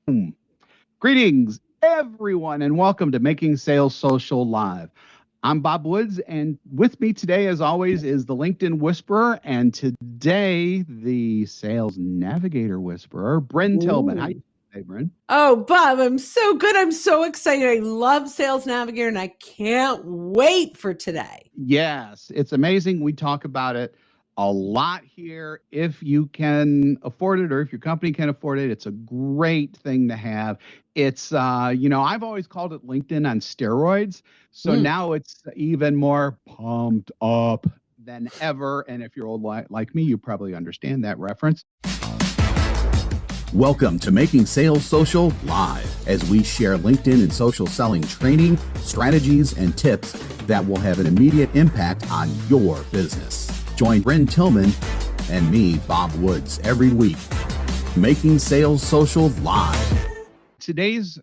Boom. Greetings, everyone, and welcome to Making Sales Social Live. I'm Bob Woods, and with me today, as always, is the LinkedIn Whisperer, and today, the Sales Navigator Whisperer, Bryn Tillman. How you Ooh. doing today, Bryn? Oh, Bob, I'm so good. I'm so excited. I love Sales Navigator and I can't wait for today. Yes, it's amazing. We talk about it a lot here. If you can afford it or if your company can afford it, it's a great thing to have. I've always called it LinkedIn on steroids. So Mm. now it's even more pumped up than ever. And if you're old like me, you probably understand that reference. Welcome to Making Sales Social Live, as we share LinkedIn and social selling training, strategies, and tips that will have an immediate impact on your business. Join Bryn Tillman and me, Bob Woods, every week. Making Sales Social Live. Today's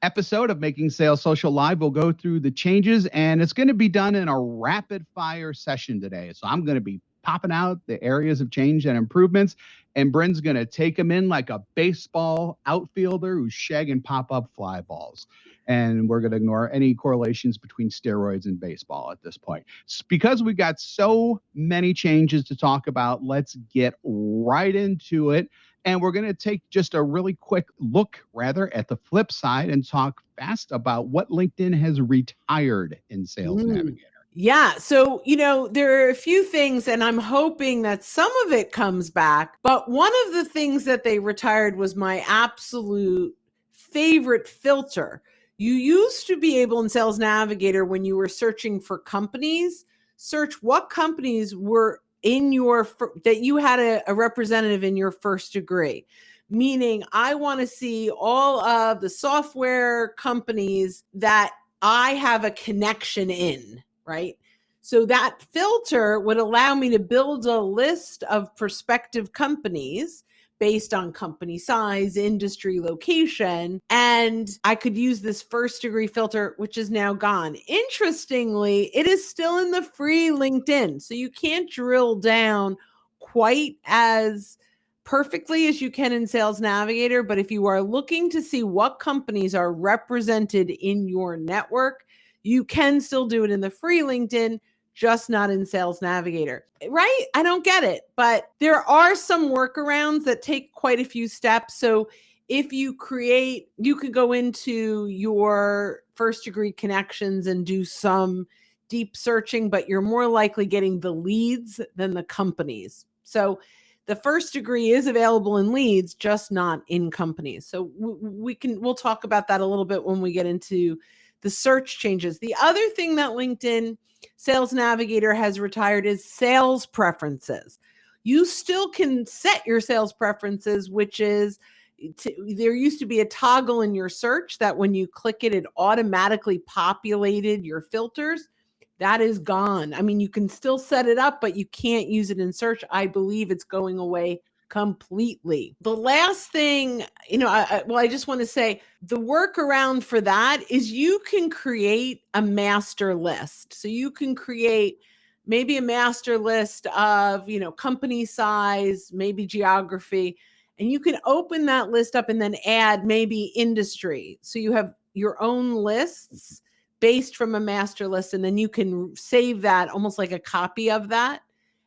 episode of Making Sales Social Live will go through the changes, and it's going to be done in a rapid fire session today. So I'm going to be popping out the areas of change and improvements, and Bryn's going to take them in like a baseball outfielder who's shagging pop-up fly balls. And we're going to ignore any correlations between steroids and baseball at this point. Because we've got so many changes to talk about, let's get right into it. And we're going to take just a really quick look, rather, at the flip side and talk fast about what LinkedIn has retired in Sales Navigator. Yeah. So, there are a few things, and I'm hoping that some of it comes back. But one of the things that they retired was my absolute favorite filter. You used to be able in Sales Navigator, when you were searching for companies, search what companies were that you had a representative in your first degree. Meaning, I want to see all of the software companies that I have a connection in. Right. So that filter would allow me to build a list of prospective companies based on company size, industry, location. And I could use this first degree filter, which is now gone. Interestingly, it is still in the free LinkedIn. So you can't drill down quite as perfectly as you can in Sales Navigator. But if you are looking to see what companies are represented in your network, you can still do it in the free LinkedIn, just not in Sales Navigator, right? I don't get it, but there are some workarounds that take quite a few steps. So if you could go into your first degree connections and do some deep searching, but you're more likely getting the leads than the companies. So the first degree is available in leads, just not in companies. So we'll talk about that a little bit when we get into the search changes. The other thing that LinkedIn Sales Navigator has retired is sales preferences. You still can set your sales preferences, which is there used to be a toggle in your search that when you click it, it automatically populated your filters. That is gone. I mean, you can still set it up, but you can't use it in search. I believe it's going away completely. The last thing, I just want to say the workaround for that is you can create a master list. So you can create maybe a master list of, company size, maybe geography, and you can open that list up and then add maybe industry. So you have your own lists based from a master list, and then you can save that almost like a copy of that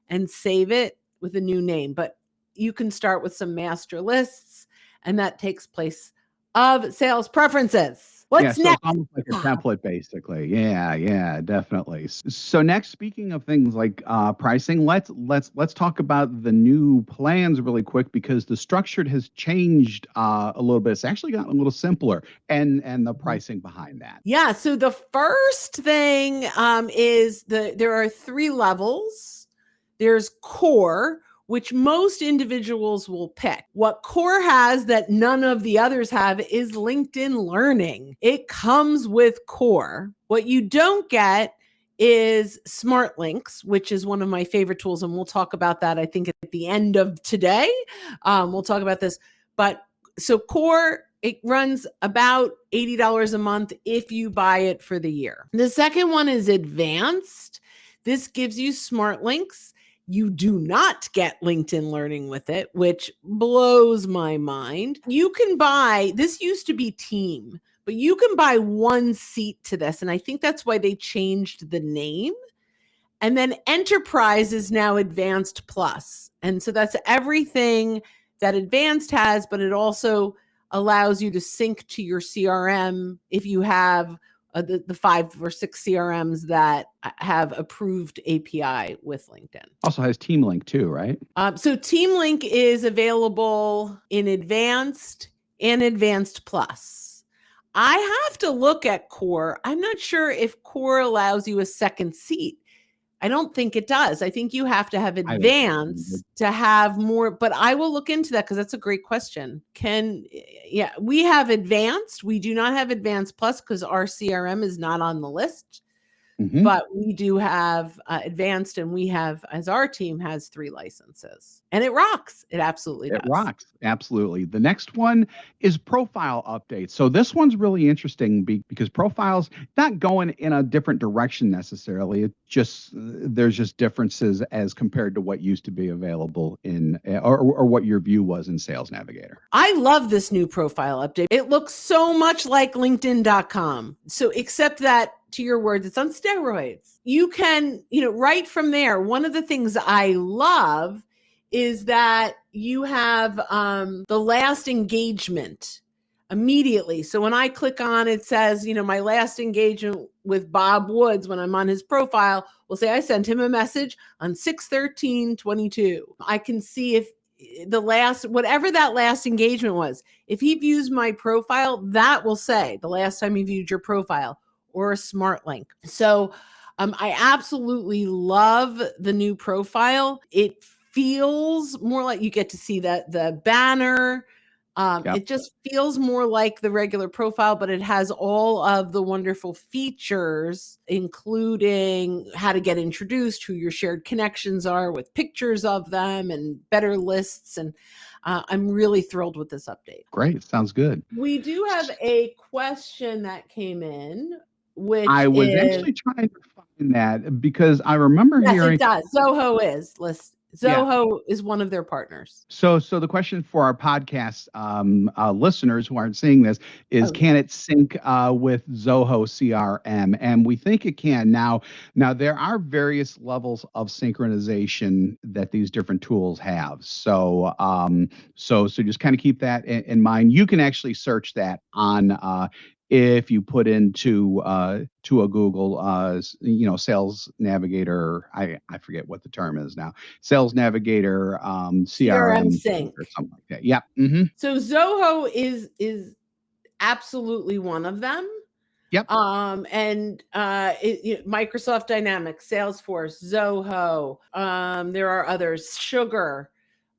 and save it with a new name. But you can start with some master lists, and that takes place of sales preferences. What's So next? it's almost like a template, basically. Yeah, definitely. So next, speaking of things like pricing, let's talk about the new plans really quick, because the structure has changed a little bit. It's actually gotten a little simpler, and the pricing behind that. Yeah. So the first thing is there are 3 levels. There's core, which most individuals will pick. What core has that none of the others have is LinkedIn Learning. It comes with core. What you don't get is Smart Links, which is one of my favorite tools. And we'll talk about that, I think, at the end of today. We'll talk about this. But so core, it runs about $80 a month if you buy it for the year. The second one is advanced. This gives you Smart Links. You do not get LinkedIn Learning with it, which blows my mind. You can buy, this used to be Team, but you can buy one seat to this. And I think that's why they changed the name. And then Enterprise is now Advanced Plus. And so that's everything that Advanced has, but it also allows you to sync to your CRM if you have the 5 or 6 CRMs that have approved API with LinkedIn. Also has Team Link too, right? So Team Link is available in Advanced and Advanced Plus. I have to look at Core. I'm not sure if Core allows you a second seat. I don't think it does. I think you have to have Advanced to have more, but I will look into that because that's a great question. We have Advanced. We do not have Advanced Plus because our CRM is not on the list. But we do have Advanced, and we have, as our team has 3 licenses, and it rocks. It absolutely does. It rocks. Absolutely. The next one is profile updates. So this one's really interesting because profiles not going in a different direction necessarily. It just, there's just differences as compared to what used to be available in, or what your view was in Sales Navigator. I love this new profile update. It looks so much like LinkedIn.com. So except that, to your words, it's on steroids. You can, right from there, one of the things I love is that you have the last engagement immediately. So when I click on it, says, my last engagement with Bob Woods, when I'm on his profile, will say I sent him a message on 6/13/22. I can see if the last, whatever that last engagement was, if he views my profile, that will say the last time he viewed your profile, or a smart link. So I absolutely love the new profile. It feels more like you get to see the banner. Yep. It just feels more like the regular profile, but it has all of the wonderful features, including how to get introduced, who your shared connections are with pictures of them, and better lists. And I'm really thrilled with this update. Great. Sounds good. We do have a question that came in, which I was actually trying to find that because I remember hearing. Yes, it does. Zoho is list. Zoho is one of their partners. So the question for our podcast listeners who aren't seeing this is, can it sync with Zoho CRM? And we think it can. Now there are various levels of synchronization that these different tools have. So just kind of keep that in mind. You can actually search that on if you put into to a Google, Sales Navigator, I forget what the term is now, Sales Navigator, CRM sync or something like that. Yeah. Mm-hmm. So Zoho is absolutely one of them. Yep. And Microsoft Dynamics, Salesforce, Zoho. There are others, Sugar,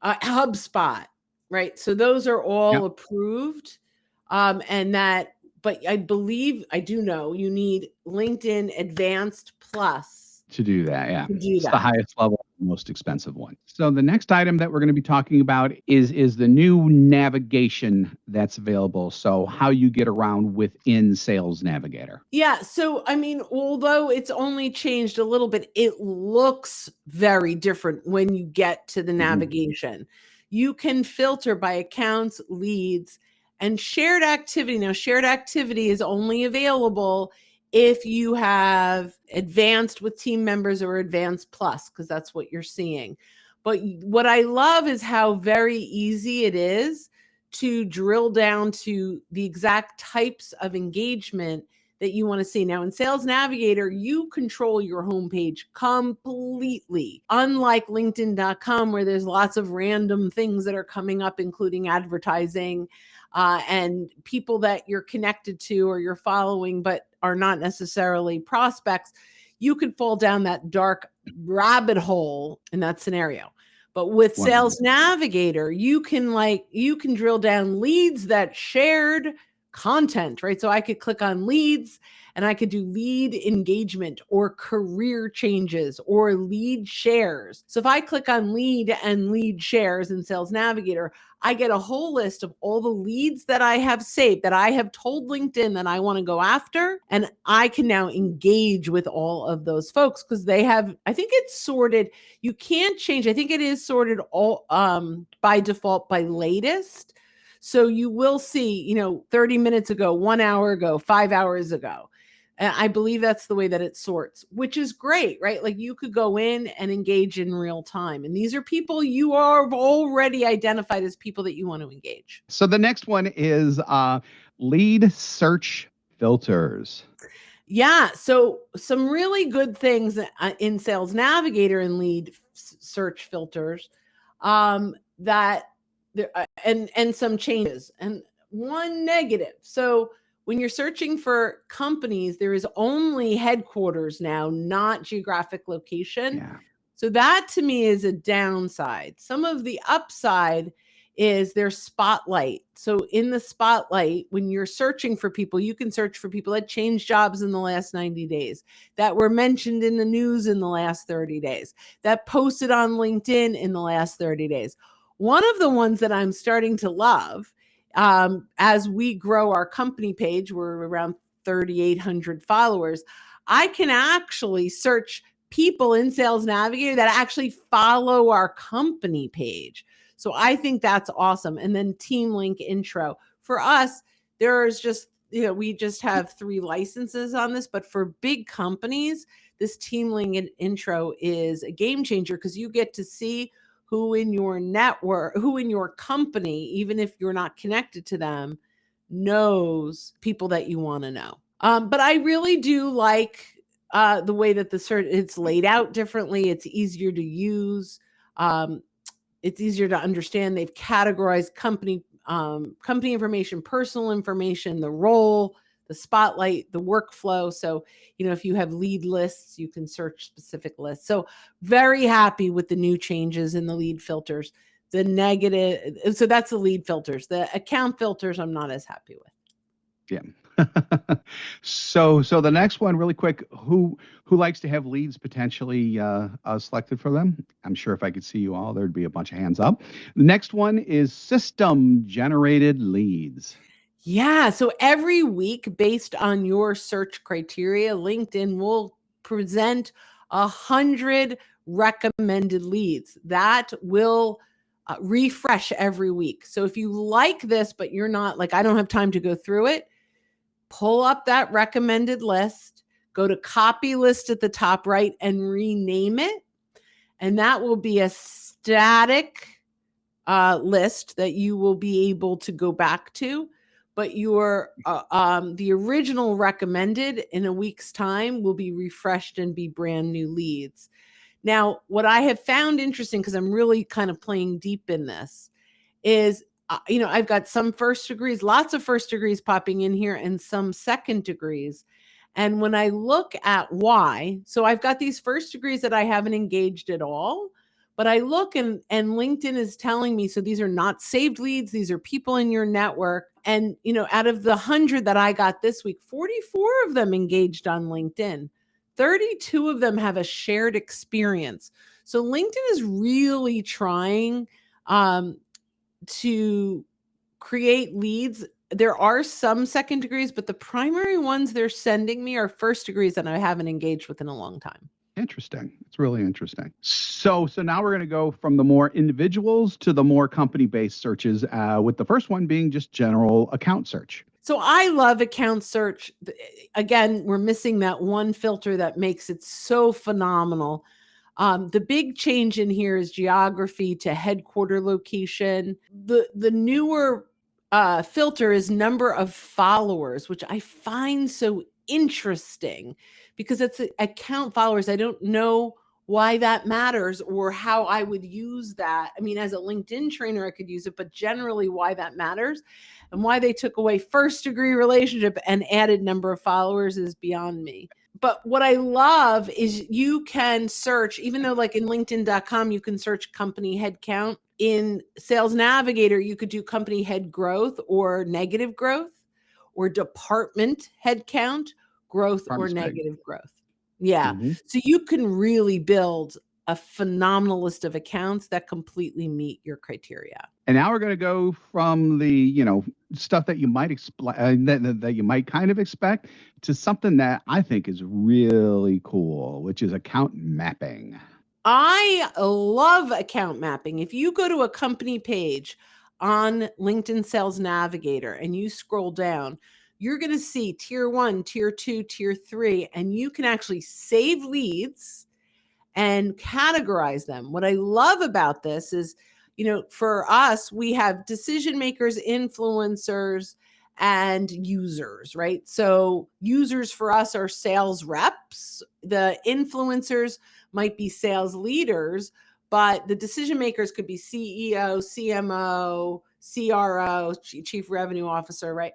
HubSpot, right? So those are all approved. But I believe, I do know, you need LinkedIn Advanced Plus to do that. Yeah. It's the highest level, most expensive one. So the next item that we're going to be talking about is the new navigation that's available. So how you get around within Sales Navigator. Yeah. So, although it's only changed a little bit, it looks very different when you get to the navigation. You can filter by accounts, leads, and shared activity. Now, shared activity is only available if you have Advanced with team members or Advanced Plus, because that's what you're seeing. But what I love is how very easy it is to drill down to the exact types of engagement that you want to see. Now, in Sales Navigator, you control your homepage completely, unlike LinkedIn.com, where there's lots of random things that are coming up, including advertising and people that you're connected to or you're following, but are not necessarily prospects. You could fall down that dark rabbit hole in that scenario. But with Sales Navigator, you can drill down leads that shared content, right? So I could click on leads and I could do lead engagement or career changes or lead shares. So if I click on lead and lead shares in Sales Navigator, I get a whole list of all the leads that I have saved, that I have told LinkedIn that I want to go after. And I can now engage with all of those folks because they have, I think it's sorted. You can't change. I think it is sorted all by default by latest. So you will see, 30 minutes ago, 1 hour ago, 5 hours ago. And I believe that's the way that it sorts, which is great, right? Like you could go in and engage in real time. And these are people you are already identified as people that you want to engage. So the next one is lead search filters. Yeah. So some really good things in Sales Navigator and lead search filters that there and some changes and one negative. So when you're searching for companies, there is only headquarters now, not geographic location. Yeah. So that to me is a downside. Some of the upside is their spotlight. So in the spotlight, when you're searching for people, you can search for people that changed jobs in the last 90 days, that were mentioned in the news in the last 30 days, that posted on LinkedIn in the last 30 days. One of the ones that I'm starting to love as we grow our company page, we're around 3,800 followers. I can actually search people in Sales Navigator that actually follow our company page. So I think that's awesome. And then team link intro. For us, there's just, we just have 3 licenses on this, but for big companies, this team link intro is a game changer because you get to see who in your network, who in your company, even if you're not connected to them, knows people that you want to know. But I really do like the way that the search, it's laid out differently. It's easier to use. It's easier to understand. They've categorized company information, personal information, the role, the spotlight, the workflow. So, if you have lead lists, you can search specific lists. So very happy with the new changes in the lead filters. The negative, so that's the lead filters. The account filters, I'm not as happy with. Yeah. So the next one, really quick, who likes to have leads potentially selected for them? I'm sure if I could see you all, there'd be a bunch of hands up. The next one is system generated leads. Yeah. So every week, based on your search criteria, LinkedIn will present 100 recommended leads that will refresh every week. So if you like this, but you're not like, I don't have time to go through it, pull up that recommended list, go to copy list at the top right and rename it. And that will be a static list that you will be able to go back to. But your the original recommended in a week's time will be refreshed and be brand new leads. Now, what I have found interesting, because I'm really kind of playing deep in this, is I've got some first degrees, lots of first degrees popping in here and some second degrees. And when I look at why, so I've got these first degrees that I haven't engaged at all, but I look and LinkedIn is telling me, so these are not saved leads. These are people in your network. And, out of the 100 that I got this week, 44 of them engaged on LinkedIn. 32 of them have a shared experience. So LinkedIn is really trying to create leads. There are some second degrees, but the primary ones they're sending me are first degrees that I haven't engaged with in a long time. Interesting. It's really interesting. So now we're going to go from the more individuals to the more company-based searches, with the first one being just general account search. So I love account search. Again, we're missing that one filter that makes it so phenomenal. The big change in here is geography to headquarter location. The newer filter is number of followers, which I find so interesting because it's account followers. I don't know why that matters or how I would use that. I mean, as a LinkedIn trainer, I could use it, but generally why that matters and why they took away first degree relationship and added number of followers is beyond me. But what I love is you can search, even though like in LinkedIn.com, you can search company headcount. In Sales Navigator, you could do company head growth or negative growth, or department headcount, growth or Department's big. negative growth. Yeah. Mhm. So you can really build a phenomenal list of accounts that completely meet your criteria. And now we're going to go from the, stuff that you might that you might kind of expect to something that I think is really cool, which is account mapping. I love account mapping. If you go to a company page on LinkedIn Sales Navigator and you scroll down, you're going to see tier 1, tier 2, tier 3, and you can actually save leads and categorize them. What I love about this is, for us, we have decision makers, influencers, and users, right? So users for us are sales reps. The influencers might be sales leaders, but the decision makers could be CEO, CMO, CRO, Chief Revenue Officer, right?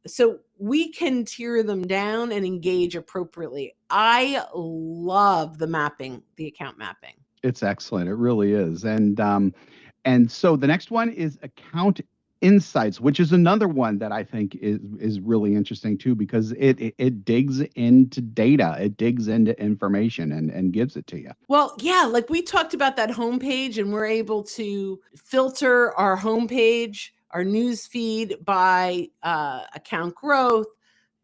So we can tier them down and engage appropriately. I love the account mapping. It's excellent. It really is. And so the next one is account insights, which is another one that I think is really interesting too, because it digs into data, it digs into information and gives it to you. Well, yeah, like we talked about that homepage, and we're able to filter our homepage, our news feed by account growth,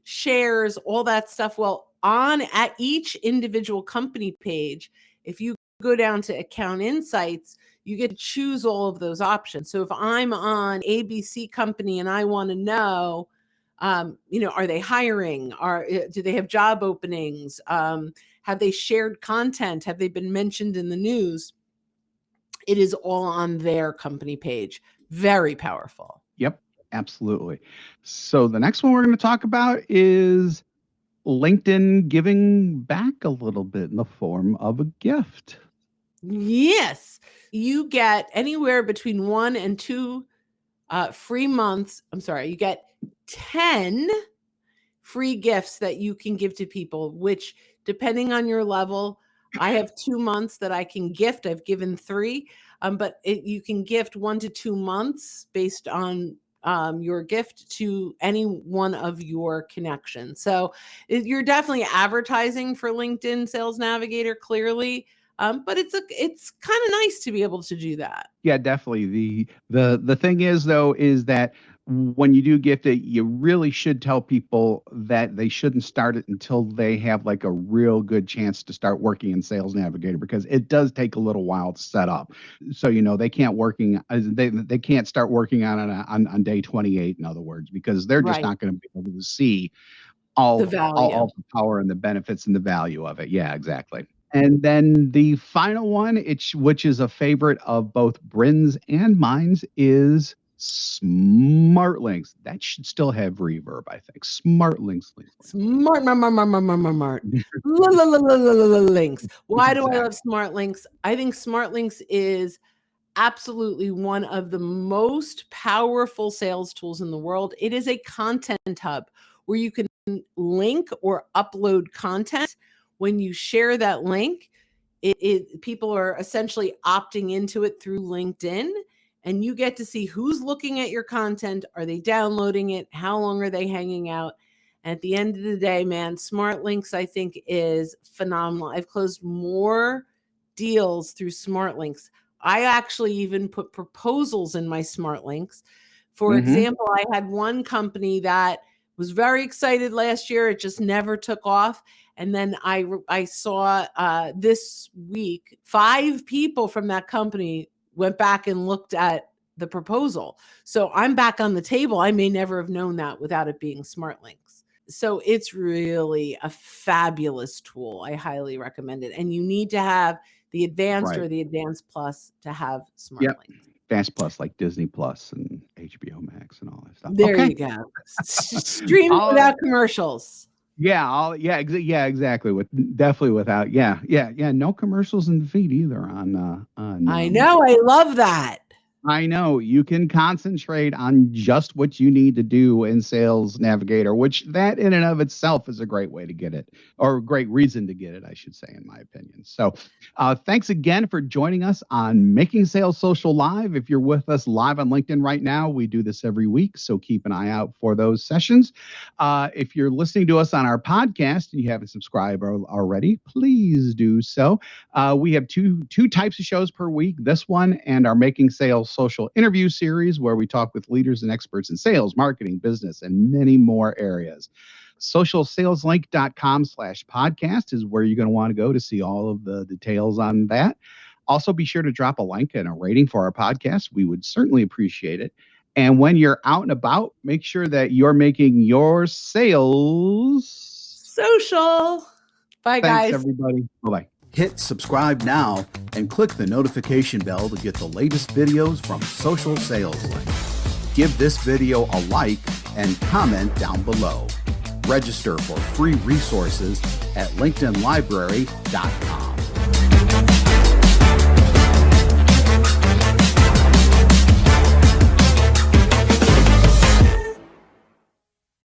shares, all that stuff. Well, at each individual company page, if you go down to account insights, you get to choose all of those options. So if I'm on ABC company and I want to know, are they hiring? Do they have job openings? Have they shared content? Have they been mentioned in the news? It is all on their company page. Very powerful. Yep, absolutely. So the next one we're going to talk about is LinkedIn giving back a little bit in the form of a gift. Yes. You get anywhere between 1 and 2 free months. I'm sorry, you get 10 free gifts that you can give to people, which depending on your level, I have 2 months that I can gift. I've given 3, but you can gift 1 to 2 months based on your gift to any one of your connections. So you're definitely advertising for LinkedIn Sales Navigator, clearly. But it's kind of nice to be able to do that. Yeah, definitely. The thing is though, is that when you do gift it, you really should tell people that they shouldn't start it until they have like a real good chance to start working in Sales Navigator, because it does take a little while to set up. So they can't they can't start working on it on day 28, in other words, because they're just Right. not going to be able to see all The value. all the power and the benefits and the value of it. Yeah, exactly. And then the final one, which is a favorite of both Bryn's and mine's, is Smart Links. That should still have reverb, I think. Smart Links. Smart. Links. Why do I love Smart Links? I think Smart Links is absolutely one of the most powerful sales tools in the world. It is a content hub where you can link or upload content. When you share that link, people are essentially opting into it through LinkedIn, and you get to see who's looking at your content. Are they downloading it? How long are they hanging out? And at the end of the day, man, Smart Links, I think, is phenomenal. I've closed more deals through Smart Links. I actually even put proposals in my Smart Links. For example, I had one company that was very excited last year. It just never took off. And then I saw this week, 5 people from that company went back and looked at the proposal. So I'm back on the table. I may never have known that without it being Smart Links. So it's really a fabulous tool. I highly recommend it. And you need to have the Advanced or the Advanced Plus to have Smart Links. Advanced Plus, like Disney Plus and HBO Max and all that stuff. There you go. Streaming without commercials. Yeah, exactly. Definitely without, no commercials in the feed either on. I know, I love that. I know you can concentrate on just what you need to do in Sales Navigator, which that in and of itself is a great way to get it, or a great reason to get it, I should say, in my opinion. So thanks again for joining us on Making Sales Social Live. If you're with us live on LinkedIn right now, we do this every week, so keep an eye out for those sessions. If you're listening to us on our podcast and you haven't subscribed already, please do so. We have two types of shows per week, this one and our Making Sales Social interview series, where we talk with leaders and experts in sales, marketing, business, and many more areas. socialsaleslink.com/podcast is where you're going to want to go to see all of the details on that. Also, be sure to drop a link and a rating for our podcast. We would certainly appreciate it. And when you're out and about, make sure that you're making your sales social. Bye, Thanks, guys. everybody. Bye-bye. Hit subscribe now and click the notification bell to get the latest videos from Social Sales Link. Give this video a like and comment down below. Register for free resources at linkedinlibrary.com.